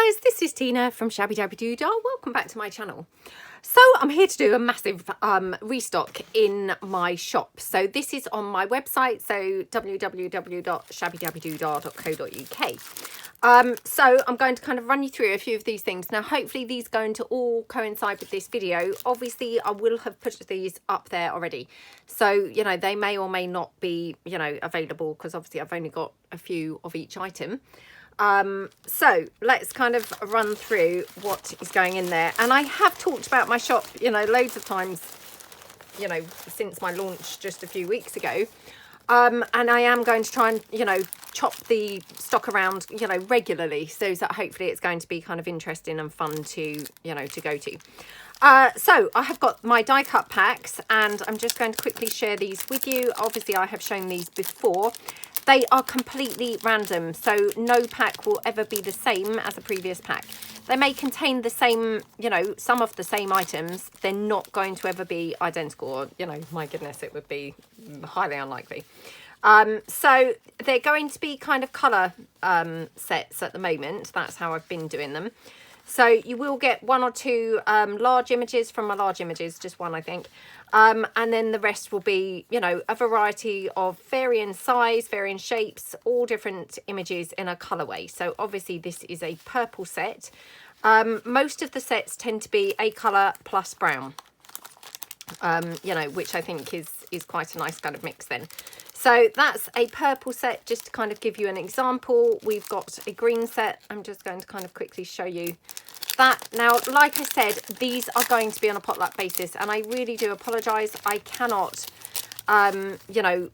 guys, this is Tina from Shabbydabbydoodah. Welcome back to my channel. So I'm here to do a massive restock in my shop. So this is on my website, so www.shabbydabbydoodah.co.uk. So I'm going to kind of run you through a few of these things. Now, hopefully these are going to all coincide with this video. Obviously, I will have put these up there already. So, you know, they may or may not be, you know, available because obviously I've only got a few of each item. So let's kind of run through what is going in there. And I have talked about my shop, you know, loads of times, you know, since my launch just a few weeks ago. And I am going to try and, you know, chop the stock around, you know, regularly, so that hopefully it's going to be kind of interesting and fun to, you know, to go to. So I have got my die cut packs and I'm just going to quickly share these with you. Obviously I have shown these before. They are completely random, so no pack will ever be the same as a previous pack. They may contain the same, you know, some of the same items. They're not going to ever be identical, or, you know, my goodness, it would be highly unlikely. So they're going to be kind of colour sets at the moment. That's how I've been doing them. So you will get one or two large images from my large images, just one, I think. And then the rest will be, you know, a variety of varying size, varying shapes, all different images in a colourway. So obviously this is a purple set. Most of the sets tend to be a colour plus brown, you know, which I think is quite a nice kind of mix then. So that's a purple set, just to kind of give you an example. We've got a green set. I'm just going to kind of quickly show you that. Now, like I said, these are going to be on a potluck basis, and I really do apologise. I cannot, you know,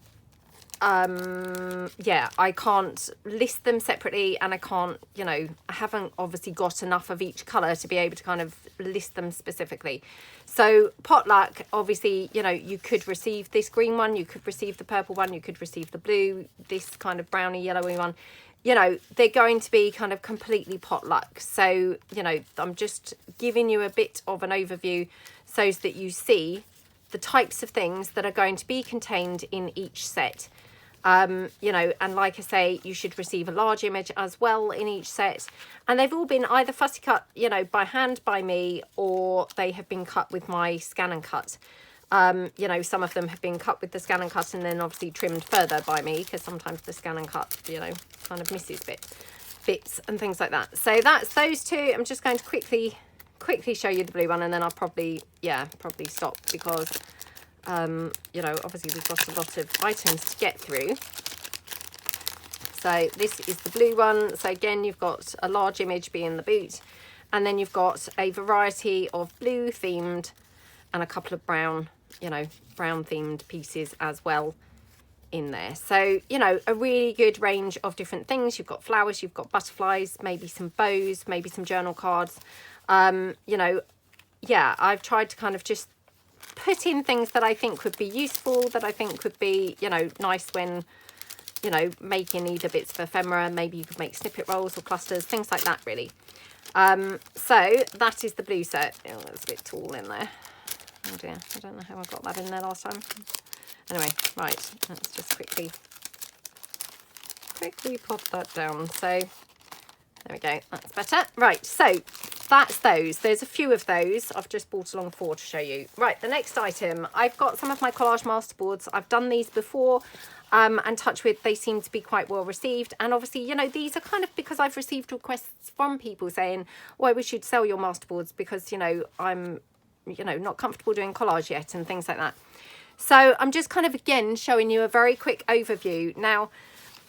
yeah, I can't list them separately, and I can't, you know, I haven't obviously got enough of each colour to be able to kind of list them specifically. So potluck, obviously, you know, you could receive this green one, you could receive the purple one, you could receive the blue, this kind of browny yellowy one. You know, they're going to be kind of completely potluck. So, you know, I'm just giving you a bit of an overview so that you see the types of things that are going to be contained in each set. You know, and like I say, you should receive a large image as well in each set. And they've all been either fussy cut, you know, by hand by me, or they have been cut with my scan and cut. You know, some of them have been cut with the scan and cut and then obviously trimmed further by me, because sometimes the scan and cut, you know, kind of misses bits and things like that. So that's those two. I'm just going to quickly show you the blue one, and then I'll probably stop, because you know, obviously we've got a lot of items to get through. So this is the blue one. So again, you've got a large image being the boot, and then you've got a variety of blue themed and a couple of brown, you know, brown themed pieces as well in there. So, you know, a really good range of different things. You've got flowers, you've got butterflies, maybe some bows, maybe some journal cards. You know, yeah, I've tried to kind of just put in things that I think would be useful, that I think would be, you know, nice when, you know, making either bits of ephemera. Maybe you could make snippet rolls or clusters, things like that, really. So that is the blue set. Oh, it's a bit tall in there. Oh dear, I don't know how I got that in there last time. Anyway, right, let's just quickly pop that down. So there we go, that's better. Right, so that's those. There's a few of those. I've just brought along 4 to show you. Right, the next item, I've got some of my collage masterboards. I've done these before, and touch wood, they seem to be quite well received. And obviously, you know, these are kind of because I've received requests from people saying, well, we should sell your masterboards because, you know, I'm, you know, not comfortable doing collage yet and things like that. So I'm just kind of, again, showing you a very quick overview. Now,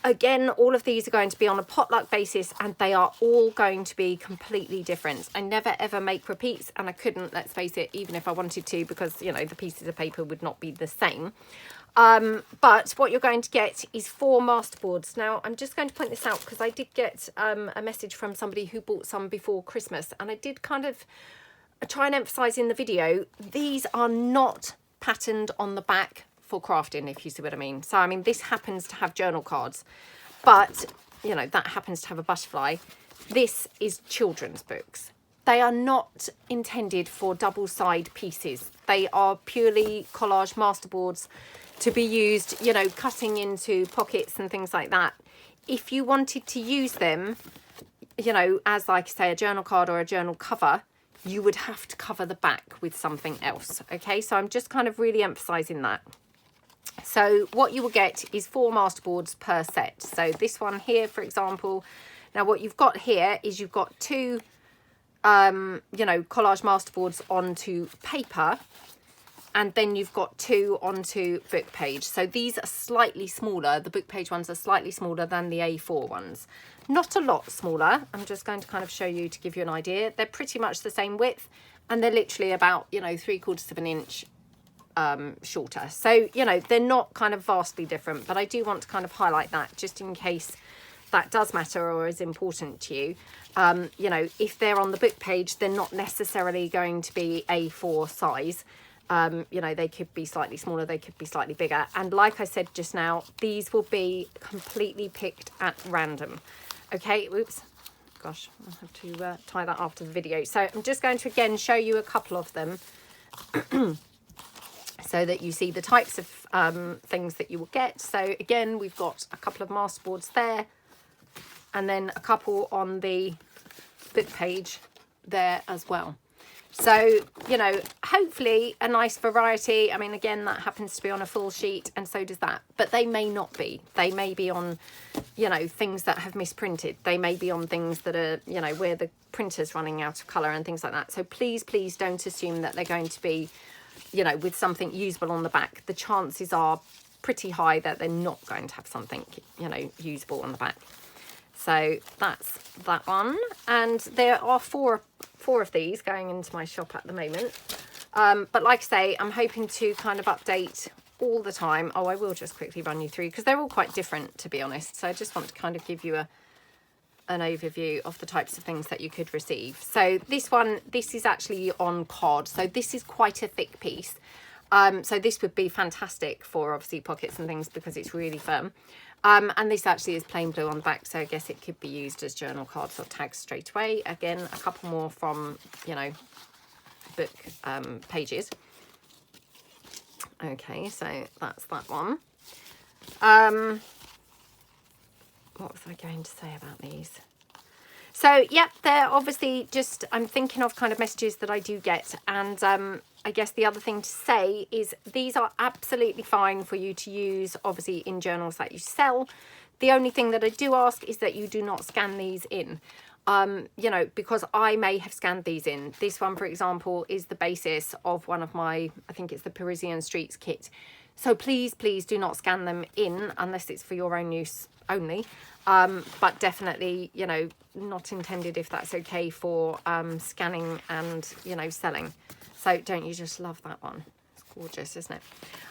again, all of these are going to be on a potluck basis, and they are all going to be completely different. I never ever make repeats, and I couldn't, let's face it, even if I wanted to, because, you know, the pieces of paper would not be the same. But what you're going to get is 4 masterboards. Now, I'm just going to point this out because I did get a message from somebody who bought some before Christmas, and I did kind of try and emphasize in the video, these are not patterned on the back for crafting, if you see what I mean. So I mean, this happens to have journal cards, but you know, that happens to have a butterfly. This is children's books. They are not intended for double side pieces. They are purely collage masterboards to be used, you know, cutting into pockets and things like that. If you wanted to use them, you know, as like say a journal card or a journal cover, you would have to cover the back with something else. Okay, so I'm just kind of really emphasizing that. So what you will get is 4 masterboards per set. So this one here, for example, now what you've got here is you've got 2 you know, collage masterboards onto paper, and then you've got 2 onto book page. So these are slightly smaller. The book page ones are slightly smaller than the A4 ones. Not a lot smaller. I'm just going to kind of show you to give you an idea. They're pretty much the same width, and they're literally about, you know, 3/4 of an inch shorter. So, you know, they're not kind of vastly different, but I do want to kind of highlight that just in case that does matter or is important to you. You know, if they're on the book page, they're not necessarily going to be A4 size. You know, they could be slightly smaller, they could be slightly bigger. And like I said just now, these will be completely picked at random. Okay, oops, gosh, I'll have to tie that after the video. So I'm just going to again show you a couple of them so that you see the types of things that you will get. So again, we've got a couple of masterboards there, and then a couple on the book page there as well. So, you know, hopefully a nice variety. I mean, again, that happens to be on a full sheet, and so does that. But they may not be. They may be on, you know, things that have misprinted. They may be on things that are, you know, where the printer's running out of colour and things like that. So please, please don't assume that they're going to be, you know, with something usable on the back. The chances are pretty high that they're not going to have something, you know, usable on the back. So that's that one. And there are four of these going into my shop at the moment. But like I say, I'm hoping to kind of update all the time. Oh, I will just quickly run you through because they're all quite different, to be honest. So I just want to kind of give you an overview of the types of things that you could receive. So this one, this is actually on card. So this is quite a thick piece. So this would be fantastic for obviously pockets and things because it's really firm. And this actually is plain blue on the back, so I guess it could be used as journal cards or tags straight away. Again, a couple more from, you know, book pages. Okay, so that's that one. What was I going to say about these? So, yeah, they're obviously just, I'm thinking of kind of messages that I do get. And I guess the other thing to say is these are absolutely fine for you to use, obviously, in journals that you sell. The only thing that I do ask is that you do not scan these in, you know, because I may have scanned these in. This one, for example, is the basis of one of my, I think it's the Parisian Streets kit. So please, please do not scan them in unless it's for your own use only. But definitely, you know, not intended, if that's okay, for scanning and, you know, selling. So don't you just love that one? It's gorgeous, isn't it?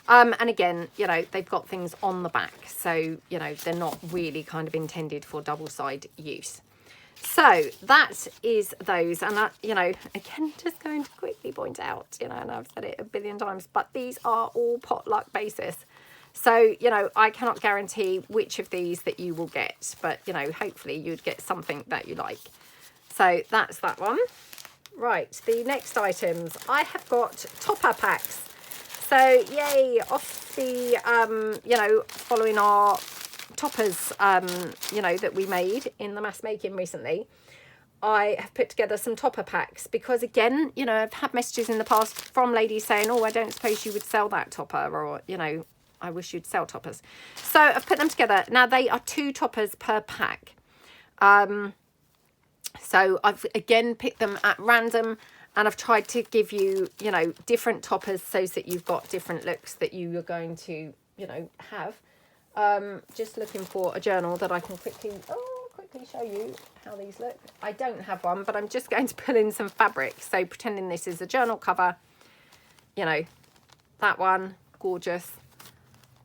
And again, you know, they've got things on the back, so, you know, they're not really kind of intended for double side use. So that is those. And that, you know, again, just going to quickly point out, you know, and I've said it a billion times, but these are all potluck basis. So, you know, I cannot guarantee which of these that you will get, but, you know, hopefully you'd get something that you like. So that's that one. Right, the next items, I have got topper packs. So, yay, off the, you know, following our toppers, you know, that we made in the mass making recently, I have put together some topper packs because, again, you know, I've had messages in the past from ladies saying, oh, I don't suppose you would sell that topper, or, you know, I wish you'd sell toppers. So I've put them together. Now they are 2 toppers per pack. So I've again picked them at random, and I've tried to give you, you know, different toppers so that you've got different looks that you are going to, you know, have. Just looking for a journal that I can quickly show you how these look. I don't have one, but I'm just going to pull in some fabric. So pretending this is a journal cover, you know, that one, gorgeous.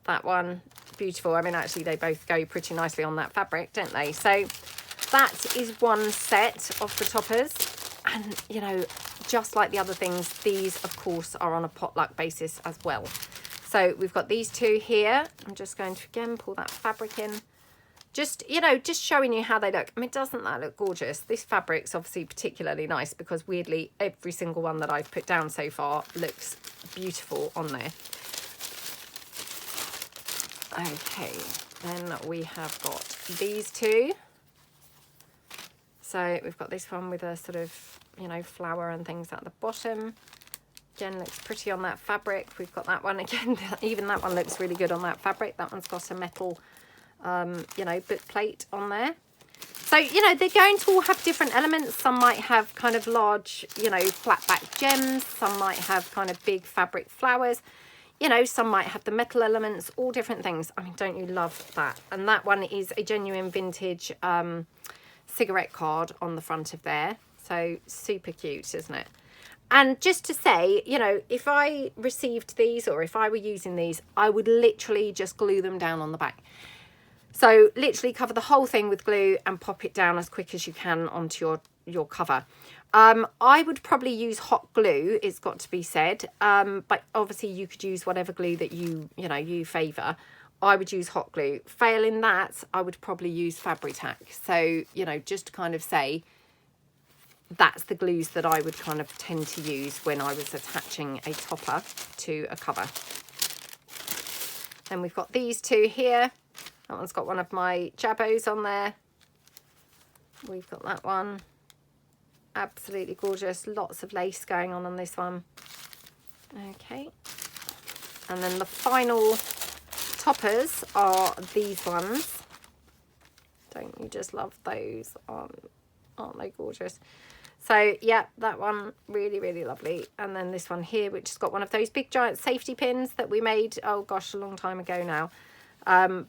That one, beautiful. I mean, actually, they both go pretty nicely on that fabric, don't they? So that is one set of the toppers. And, you know, just like the other things, these, of course, are on a potluck basis as well. So we've got these 2 here. I'm just going to, again, pull that fabric in. Just, you know, just showing you how they look. I mean, doesn't that look gorgeous? This fabric's obviously particularly nice because, weirdly, every single one that I've put down so far looks beautiful on there. Okay, then we have got these 2. So we've got this one with a sort of, you know, flower and things at the bottom. Again, looks pretty on that fabric. We've got that one again. Even that one looks really good on that fabric. That one's got a metal, you know, book plate on there. So, you know, they're going to all have different elements. Some might have kind of large, you know, flat back gems. Some might have kind of big fabric flowers. You know, some might have the metal elements, all different things. I mean, don't you love that? And that one is a genuine vintage cigarette card on the front of there. So super cute, isn't it? And just to say, you know, if I received these or if I were using these, I would literally just glue them down on the back. So literally cover the whole thing with glue and pop it down as quick as you can onto your cover. I would probably use hot glue, it's got to be said. But obviously you could use whatever glue that you favour. I would use hot glue. Failing that, I would probably use Fabri-Tac. So, you know, just to kind of say, that's the glues that I would kind of tend to use when I was attaching a topper to a cover. Then we've got these two here. That one's got one of my Jabbos on there. We've got that one. Absolutely gorgeous. Lots of lace going on this one. Okay. And then the final toppers are these ones. Don't you just love those? Aren't they gorgeous? So yeah, that one really, really lovely. And then this one here, which has got one of those big giant safety pins that we made, oh gosh, a long time ago now.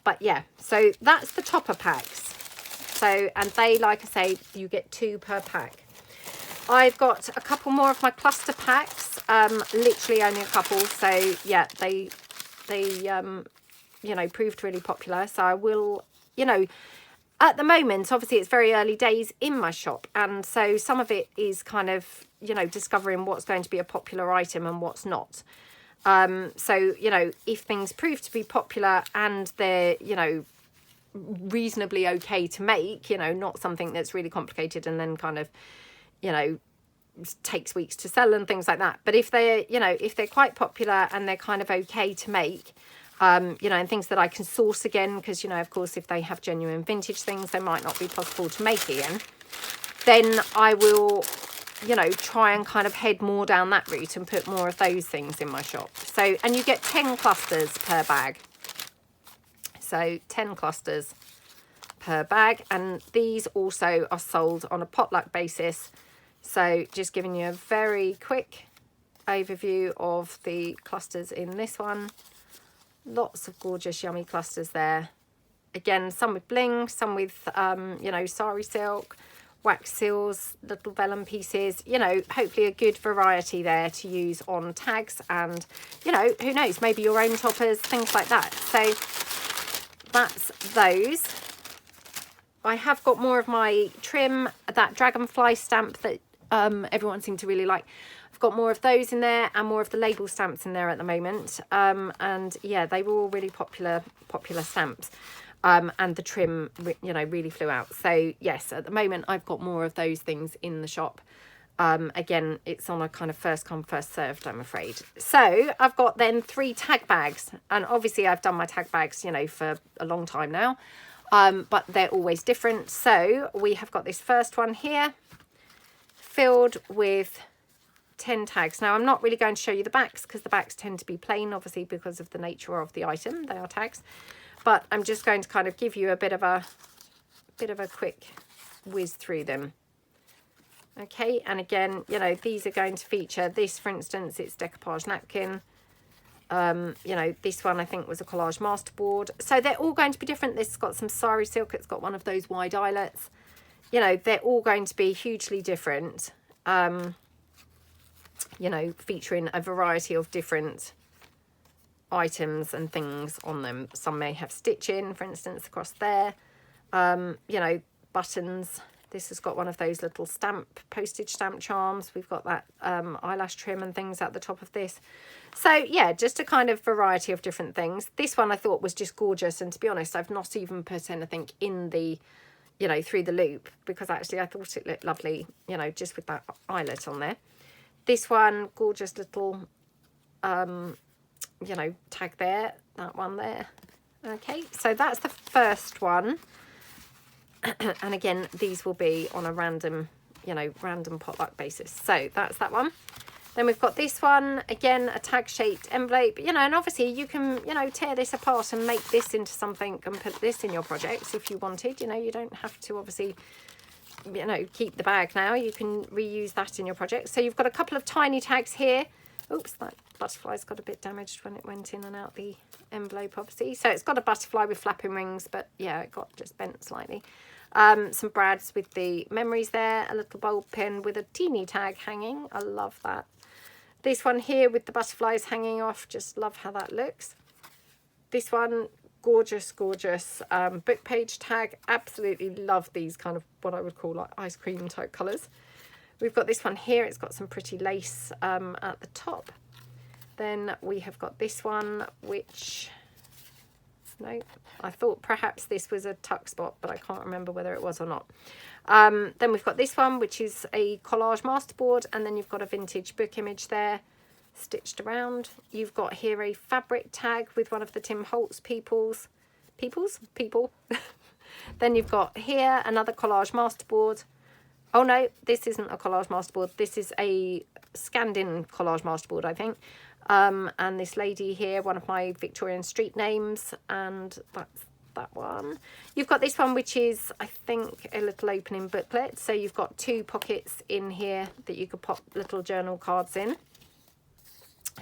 But yeah, so that's the topper packs. So, and they, like I say, you get 2 per pack. I've got a couple more of my cluster packs, literally only a couple. So yeah, they you know, proved really popular. So I will, you know, at the moment, obviously it's very early days in my shop. And so some of it is kind of, you know, discovering what's going to be a popular item and what's not. So, you know, if things prove to be popular and they're, you know, reasonably okay to make, you know, not something that's really complicated and then kind of, you know, takes weeks to sell and things like that. But if they're, you know, if they're quite popular and they're kind of okay to make, you know, and things that I can source again, because, you know, of course, if they have genuine vintage things, they might not be possible to make again, then I will, you know, try and kind of head more down that route and put more of those things in my shop. So, and you get 10 clusters per bag. So 10 clusters per bag. And these also are sold on a potluck basis. So just giving you a very quick overview of the clusters in this one. Lots of gorgeous, yummy clusters there. Again, some with bling, some with, you know, sari silk, wax seals, little vellum pieces, you know, hopefully a good variety there to use on tags and, you know, who knows, maybe your own toppers, things like that. So that's those. I have got more of my trim, that dragonfly stamp that everyone seemed to really like. I've got more of those in there and more of the label stamps in there at the moment. And yeah, they were all really popular stamps. And the trim, you know, really flew out. So yes, at the moment I've got more of those things in the shop. Again, it's on a kind of first come, first served, I'm afraid. So I've got then 3 tag bags. And obviously I've done my tag bags, you know, for a long time now. But they're always different. So we have got this first one here filled with 10 tags. Now I'm not really going to show you the backs because the backs tend to be plain, obviously, because of the nature of the item. They are tags. But I'm just going to kind of give you a bit of a quick whiz through them. Okay, and again, you know, these are going to feature this, for instance, it's decoupage napkin. You know, this one I think was a collage masterboard. So they're all going to be different. This has got some sari silk. It's got one of those wide eyelets. You know, they're all going to be hugely different. You know, featuring a variety of different items and things on them. Some may have stitching, for instance, across there. You know, buttons. This has got one of those little postage stamp charms. We've got that eyelash trim and things at the top of this. So yeah, just a kind of variety of different things. This one I thought was just gorgeous, and to be honest, I've not even put anything in the, you know, through the loop, because actually I thought it looked lovely, you know, just with that eyelet on there. This one, gorgeous little you know, tag there, that one there. Okay, so that's the first one. And again, these will be on a random, you know, random potluck basis. So that's that one. Then we've got this one, again, a tag shaped envelope, you know, and obviously you can, you know, tear this apart and make this into something and put this in your projects if you wanted. You know, you don't have to obviously, you know, keep the bag now. You can reuse that in your project. So you've got a couple of tiny tags here. Oops, that butterfly's got a bit damaged when it went in and out the envelope, obviously. So it's got a butterfly with flapping wings, but yeah, it got just bent slightly. Some brads with the memories there, a little bulb pin with a teeny tag hanging. I love that. This one here with the butterflies hanging off, just love how that looks. This one, gorgeous, gorgeous book page tag. Absolutely love these kind of what I would call like ice cream type colours. We've got this one here. It's got some pretty lace at the top. Then we have got this one, which, no, I thought perhaps this was a tuck spot, but I can't remember whether it was or not. Then we've got this one, which is a collage masterboard, and then you've got a vintage book image there stitched around. You've got here a fabric tag with one of the Tim Holtz people. Then you've got here another collage masterboard. Oh no, this isn't a collage masterboard. This is a scanned-in collage masterboard, I think. And this lady here, one of my Victorian street names, and that's that one. You've got this one, which is, I think, a little opening booklet. So you've got two pockets in here that you could pop little journal cards in.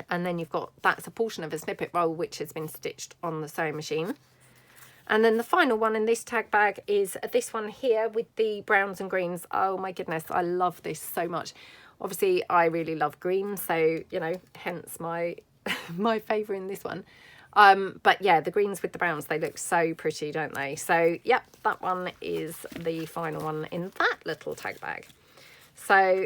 And then you've got, that's a portion of a snippet roll, which has been stitched on the sewing machine. And then the final one in this tag bag is this one here with the browns and greens. Oh my goodness, I love this so much. Obviously, I really love green, so, you know, hence my my favour in this one. But yeah, the greens with the browns, they look so pretty, don't they? So, yep, that one is the final one in that little tag bag. So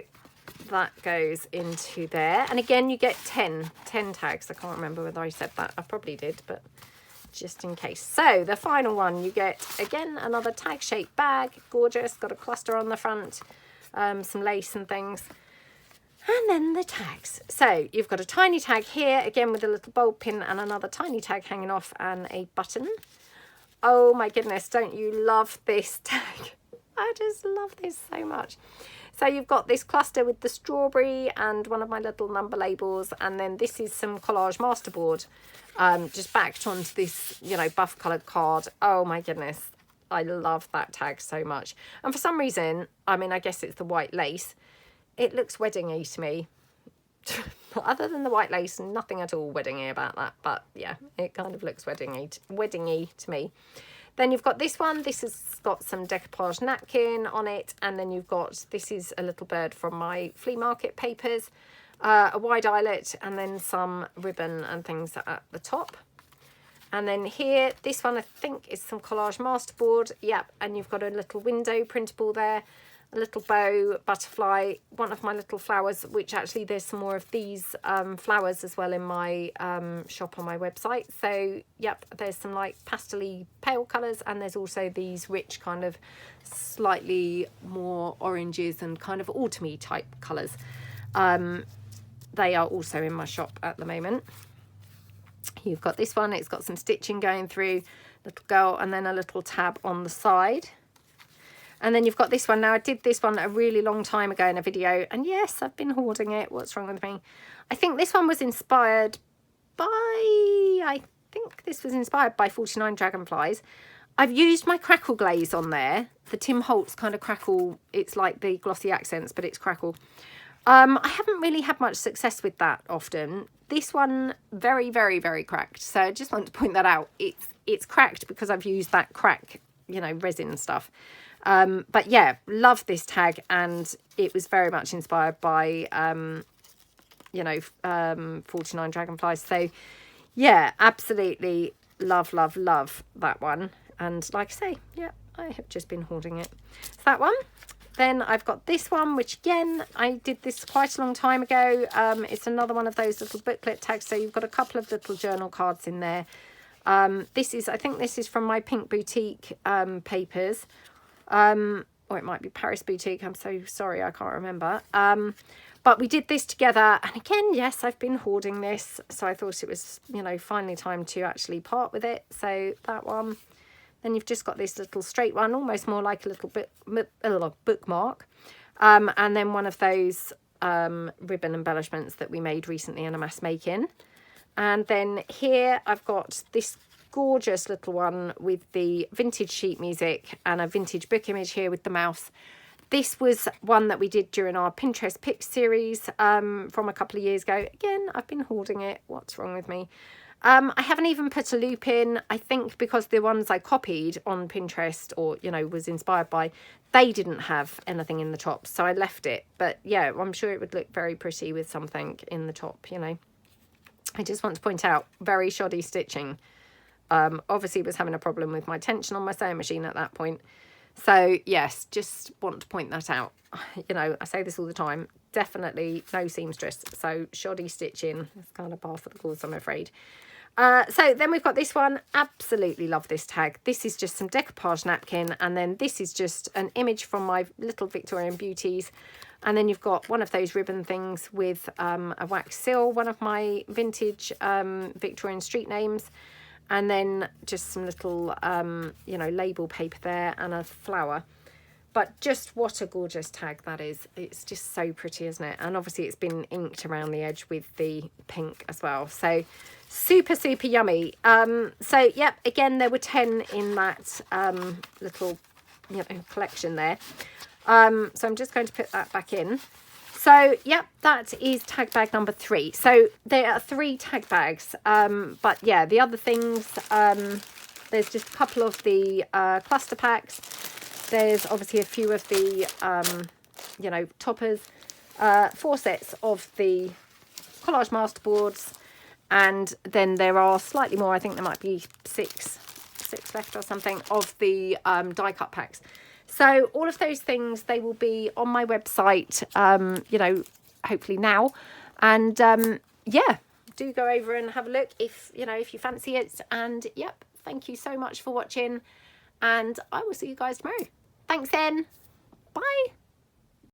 that goes into there. And again, you get 10 tags. I can't remember whether I said that. I probably did, but just in case. So the final one, you get, again, another tag shaped bag. Gorgeous, got a cluster on the front, some lace and things. And then the tags. So you've got a tiny tag here, again with a little bulb pin and another tiny tag hanging off and a button. Oh my goodness, don't you love this tag? I just love this so much. So you've got this cluster with the strawberry and one of my little number labels, and then this is some collage masterboard just backed onto this, you know, buff coloured card. Oh my goodness, I love that tag so much. And for some reason, I mean, I guess it's the white lace, it looks wedding-y to me. Other than the white lace, nothing at all wedding-y about that. But yeah, it kind of looks wedding-y to me. Then you've got this one. This has got some decoupage napkin on it. And then you've got, this is a little bird from my flea market papers. A wide eyelet and then some ribbon and things at the top. And then here, this one I think is some collage masterboard. Yep, and you've got a little window printable there. A little bow, butterfly, one of my little flowers, which actually there's some more of these flowers as well in my shop on my website. So, yep, there's some like pastel-y pale colours, and there's also these rich kind of slightly more oranges and kind of autumny type colours. They are also in my shop at the moment. You've got this one, it's got some stitching going through, little girl, and then a little tab on the side. And then you've got this one. Now, I did this one a really long time ago in a video. And yes, I've been hoarding it. What's wrong with me? I think this one was inspired by... I think this was inspired by 49 Dragonflies. I've used my crackle glaze on there. The Tim Holtz kind of crackle. It's like the glossy accents, but it's crackle. I haven't really had much success with that often. This one, very, very, very cracked. So I just want to point that out. It's cracked because I've used that crack, you know, resin stuff. But yeah, love this tag, and it was very much inspired by, you know, 49 Dragonflies. So yeah, absolutely love, love, love that one. And like I say, yeah, I have just been hoarding it. So that one. Then I've got this one, which again, I did this quite a long time ago. It's another one of those little booklet tags. So you've got a couple of little journal cards in there. This is, I think this is from my Pink Boutique papers. Or it might be Paris Boutique. I'm so sorry, I can't remember. But we did this together. And again, yes, I've been hoarding this. So I thought it was, you know, finally time to actually part with it. So that one. Then you've just got this little straight one, almost more like a little bit bookmark. And then one of those ribbon embellishments that we made recently in a mass making. And then here I've got this gorgeous little one with the vintage sheet music and a vintage book image here with the mouse. This was one that we did during our Pinterest Pick series from a couple of years ago. Again, I've been hoarding it. What's wrong with me? I haven't even put a loop in, I think, because the ones I copied on Pinterest or, you know, was inspired by, they didn't have anything in the top, so I left it. But yeah, I'm sure it would look very pretty with something in the top, you know. I just want to point out, very shoddy stitching. Obviously was having a problem with my tension on my sewing machine at that point. So yes, just want to point that out. You know, I say this all the time, definitely no seamstress, so shoddy stitching is kind of par for the course, I'm afraid. So then we've got this one. Absolutely love this tag. This is just some decoupage napkin, and then this is just an image from my little Victorian Beauties. And then you've got one of those ribbon things with a wax seal, one of my vintage Victorian street names, and then just some little, you know, label paper there and a flower. But just what a gorgeous tag that is. It's just so pretty, isn't it? And obviously it's been inked around the edge with the pink as well. So super, super yummy. So, yep, again, there were 10 in that little, you know, collection there. So I'm just going to put that back in. So, yep, that is tag bag number 3. So there are 3 tag bags. But, yeah, the other things, there's just a couple of the cluster packs. There's obviously a few of the, you know, toppers, 4 sets of the collage masterboards, and then there are slightly more, I think there might be six left or something, of the die cut packs. So all of those things, they will be on my website, you know, hopefully now. And yeah, do go over and have a look if, you know, if you fancy it. And yep, thank you so much for watching, and I will see you guys tomorrow. Thanks then. Bye.